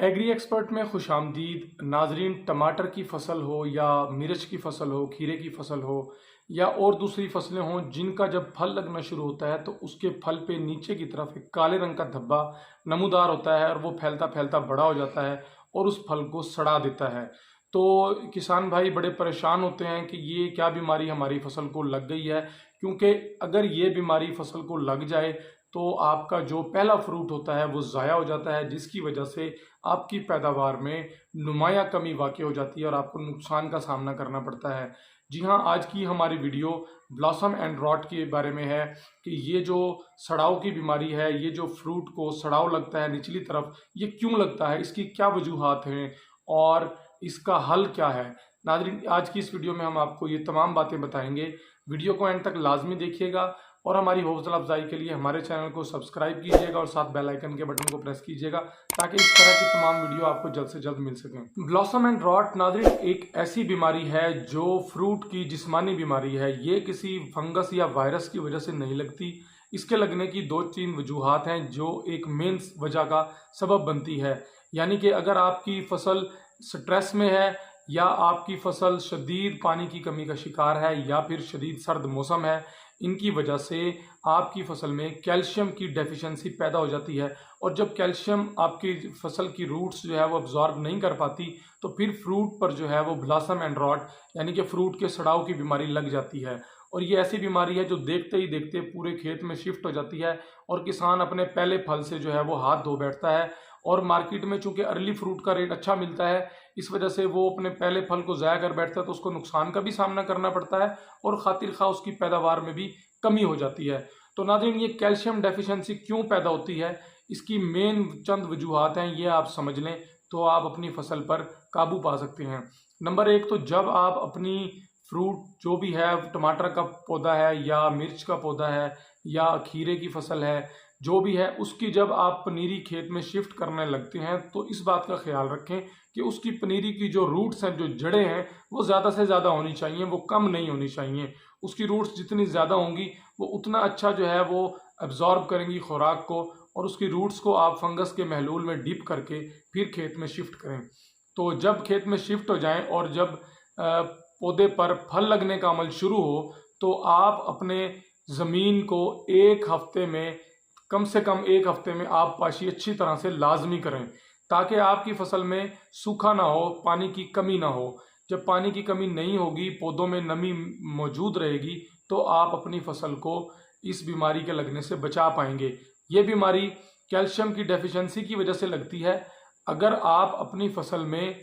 Agree expert में खुशामदीद नाजरीन। टमाटर की फसल हो या मिर्च की फसल हो, खीरे की फसल हो या और दूसरी फसलें हों, जिनका जब फल लगना शुरू होता है तो उसके फल पे नीचे की तरफ एक काले रंग का धब्बा नमूदार होता है और वो फैलता फैलता बड़ा हो जाता है और उस फल को सड़ा देता है। तो किसान भाई बड़े परेशान होते हैं कि ये क्या बीमारी हमारी फसल को लग गई है, क्योंकि अगर ये बीमारी फसल को लग जाए तो आपका जो पहला फ्रूट होता है वो ज़ाया हो जाता है, जिसकी वजह से आपकी पैदावार में नुमाया कमी वाक़ई हो जाती है और आपको नुकसान का सामना करना पड़ता है। जी हाँ, आज की हमारी वीडियो ब्लॉसम एंड रॉट के बारे में है कि ये जो सड़ाव की बीमारी है, ये जो फ्रूट को सड़ाव लगता है निचली तरफ, ये क्यों लगता है, इसकी क्या वजूहात हैं और इसका हल क्या है। नाज़रीन, आज की इस वीडियो में हम आपको ये तमाम बातें बताएंगे। वीडियो को एंड तक लाजमी देखिएगा और हमारी हौसला अफजाई के लिए हमारे चैनल को सब्सक्राइब कीजिएगा और साथ बेल आइकन के बटन को प्रेस कीजिएगा ताकि इस तरह की तमाम वीडियो आपको जल्द से जल्द मिल सकें। ब्लॉसम एंड रॉट नाज़रीन एक ऐसी बीमारी है जो फ्रूट की जिस्मानी बीमारी है। ये किसी फंगस या वायरस की वजह से नहीं लगती। इसके लगने की दो तीन वजूहात हैं जो एक मेन वजह का सबब बनती है। यानी कि अगर आपकी फसल स्ट्रेस में है या आपकी फसल शदीद पानी की कमी का शिकार है या फिर शदीद सर्द मौसम है, इनकी वजह से आपकी फसल में कैल्शियम की डेफिशिएंसी पैदा हो जाती है और जब कैल्शियम आपकी फसल की रूट्स जो है वो अब्जॉर्ब नहीं कर पाती तो फिर फ्रूट पर जो है वो ब्लॉसम एंड रॉट यानी कि फ्रूट के सड़ाव की बीमारी लग जाती है। और ये ऐसी बीमारी है जो देखते ही देखते पूरे खेत में शिफ्ट हो जाती है और किसान अपने पहले फल से जो है वो हाथ धो बैठता है। और मार्केट में चूंकि अर्ली फ्रूट का रेट अच्छा मिलता है, इस वजह से वो अपने पहले फल को ज़ाया कर बैठता है तो उसको नुकसान का भी सामना करना पड़ता है और खातिर खा उसकी पैदावार में भी कमी हो जाती है। तो नाज़रीन, ये कैल्शियम डेफिशिएंसी क्यों पैदा होती है, इसकी मेन चंद वजूहात हैं, ये आप समझ लें तो आप अपनी फसल पर काबू पा सकते हैं। नंबर एक, तो जब आप अपनी फ्रूट जो भी है, टमाटर का पौधा है या मिर्च का पौधा है या खीरे की फसल है, जो भी है, उसकी जब आप पनीरी खेत में शिफ्ट करने लगते हैं तो इस बात का ख्याल रखें कि उसकी पनीरी की जो रूट्स हैं, जो जड़ें हैं, वो ज़्यादा से ज़्यादा होनी चाहिए, वो कम नहीं होनी चाहिए। उसकी रूट्स जितनी ज़्यादा होंगी वो उतना अच्छा जो है वो एब्जॉर्ब करेंगी खुराक को और उसकी रूट्स को आप फंगस के महलूल में डिप करके फिर खेत में शिफ्ट करें। तो जब खेत में शिफ्ट हो जाएं और जब पौधे पर फल लगने का अमल शुरू हो तो आप अपने ज़मीन को एक हफ्ते में, कम से कम एक हफ्ते में आप पाशी अच्छी तरह से लाजमी करें ताकि आपकी फसल में सूखा ना हो, पानी की कमी ना हो। जब पानी की कमी नहीं होगी, पौधों में नमी मौजूद रहेगी तो आप अपनी फसल को इस बीमारी के लगने से बचा पाएंगे। ये बीमारी कैल्शियम की डेफिशिएंसी की वजह से लगती है। अगर आप अपनी फसल में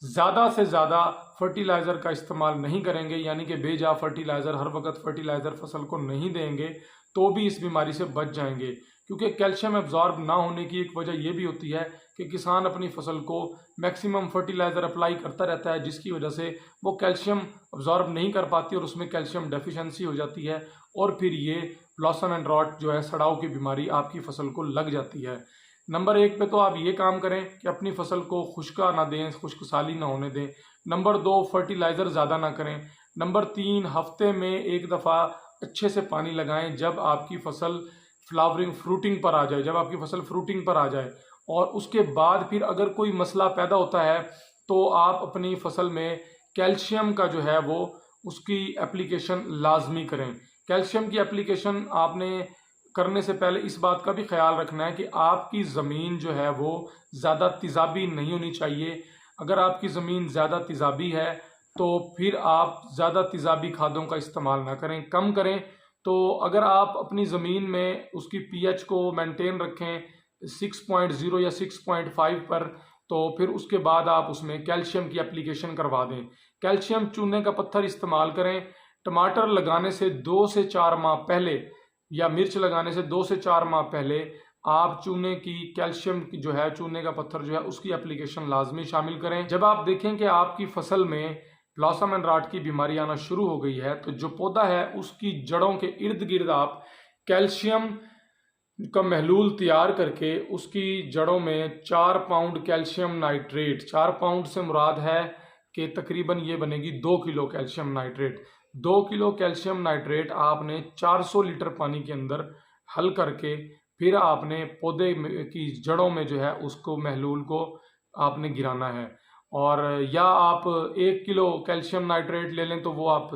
ज़्यादा से ज़्यादा फर्टिलाइज़र का इस्तेमाल नहीं करेंगे, यानी कि बेजा फर्टिलाइज़र, हर वक्त फर्टिलाइज़र फसल को नहीं देंगे, तो भी इस बीमारी से बच जाएंगे। क्योंकि कैल्शियम एब्जॉर्ब ना होने की एक वजह यह भी होती है कि किसान अपनी फसल को मैक्सिमम फर्टिलाइज़र अप्लाई करता रहता है, जिसकी वजह से वो कैल्शियम एब्जॉर्ब नहीं कर पाती और उसमें कैल्शियम डेफिशिएंसी हो जाती है और फिर ये ब्लॉसम एंड रॉट जो है सड़ाव की बीमारी आपकी फसल को लग जाती है। नंबर एक पे तो आप ये काम करें कि अपनी फसल को खुश्का ना दें, खुश्कसाली ना होने दें। नंबर दो, फर्टिलाइज़र ज़्यादा ना करें। नंबर तीन, हफ्ते में एक दफ़ा अच्छे से पानी लगाएं जब आपकी फसल फ्लावरिंग फ्रूटिंग पर आ जाए, जब आपकी फसल फ्रूटिंग पर आ जाए। और उसके बाद फिर अगर कोई मसला पैदा होता है तो आप अपनी फसल में कैल्शियम का जो है वो उसकी एप्लीकेशन लाजमी करें। कैल्शियम की एप्लीकेशन आपने करने से पहले इस बात का भी ख्याल रखना है कि आपकी ज़मीन जो है वो ज़्यादा तेज़ाबी नहीं होनी चाहिए। अगर आपकी ज़मीन ज़्यादा तेज़ाबी है तो फिर आप ज़्यादा तेज़ाबी खादों का इस्तेमाल ना करें, कम करें। तो अगर आप अपनी ज़मीन में उसकी पीएच को मेंटेन रखें 6.0 या 6.5 पर, तो फिर उसके बाद आप उसमें कैल्शियम की एप्लीकेशन करवा दें। कैल्शियम चूने का पत्थर इस्तेमाल करें। टमाटर लगाने से 2 से 4 माह पहले या मिर्च लगाने से 2 से 4 माह पहले आप चूने की कैल्शियम की जो है, चूने का पत्थर जो है, उसकी एप्लीकेशन लाजमी शामिल करें। जब आप देखें कि आपकी फसल में ब्लॉसम एंड रॉट की बीमारी आना शुरू हो गई है तो जो पौधा है उसकी जड़ों के इर्द गिर्द आप कैल्शियम का महलूल तैयार करके उसकी जड़ों में 4 पाउंड कैल्शियम नाइट्रेट, 4 पाउंड से मुराद है कि तकरीबन ये बनेगी 2 kilo calcium nitrate. 2 kilo calcium nitrate आपने 400 लीटर पानी के अंदर हल करके फिर आपने पौधे की जड़ों में जो है उसको महलूल को आपने गिराना है। और या आप 1 किलो कैल्शियम नाइट्रेट ले लें तो वो आप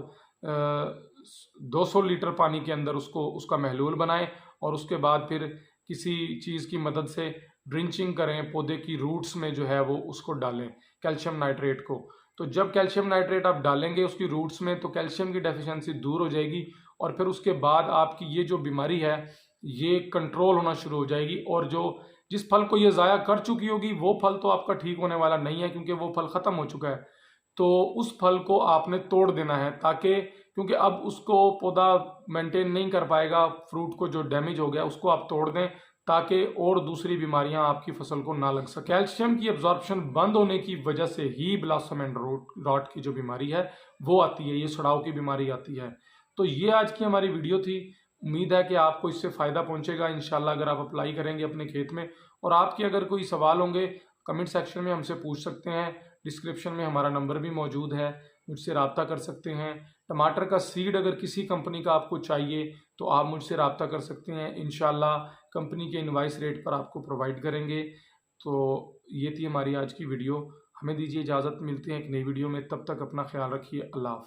200 लीटर पानी के अंदर उसका महलूल बनाएं और उसके बाद फिर किसी चीज़ की मदद से ड्रिंचिंग करें, पौधे की रूट्स में जो है वो उसको डालें कैल्शियम नाइट्रेट को। तो जब कैल्शियम नाइट्रेट आप डालेंगे उसकी रूट्स में तो कैल्शियम की डेफिशिएंसी दूर हो जाएगी और फिर उसके बाद आपकी ये जो बीमारी है ये कंट्रोल होना शुरू हो जाएगी। और जो जिस फल को ये ज़ाया कर चुकी होगी वो फल तो आपका ठीक होने वाला नहीं है, क्योंकि वो फल ख़त्म हो चुका है। तो उस फल को आपने तोड़ देना है, ताकि क्योंकि अब उसको पौधा मेंटेन नहीं कर पाएगा, फ्रूट को जो डैमेज हो गया उसको आप तोड़ दें, ताकि और दूसरी बीमारियां आपकी फसल को ना लग सके। कैल्शियम की एब्जॉर्प्शन बंद होने की वजह से ही ब्लॉसम एंड रॉट की जो बीमारी है वो आती है, ये सड़ाव की बीमारी आती है। तो ये आज की हमारी वीडियो थी। उम्मीद है कि आपको इससे फ़ायदा पहुंचेगा इंशाल्लाह, अगर आप अप्लाई करेंगे अपने खेत में। और आपके अगर कोई सवाल होंगे कमेंट सेक्शन में हमसे पूछ सकते हैं। डिस्क्रिप्शन में हमारा नंबर भी मौजूद है, मुझसे रब्ता कर सकते हैं। टमाटर का सीड अगर किसी कंपनी का आपको चाहिए तो आप मुझसे रब्ता कर सकते हैं, इंशाल्लाह कंपनी के इनवाइस रेट पर आपको प्रोवाइड करेंगे। तो ये थी हमारी आज की वीडियो। हमें दीजिए इजाज़त, मिलते हैं एक नई वीडियो में, तब तक अपना ख्याल रखिए। अल्लाह हाफ़िज़।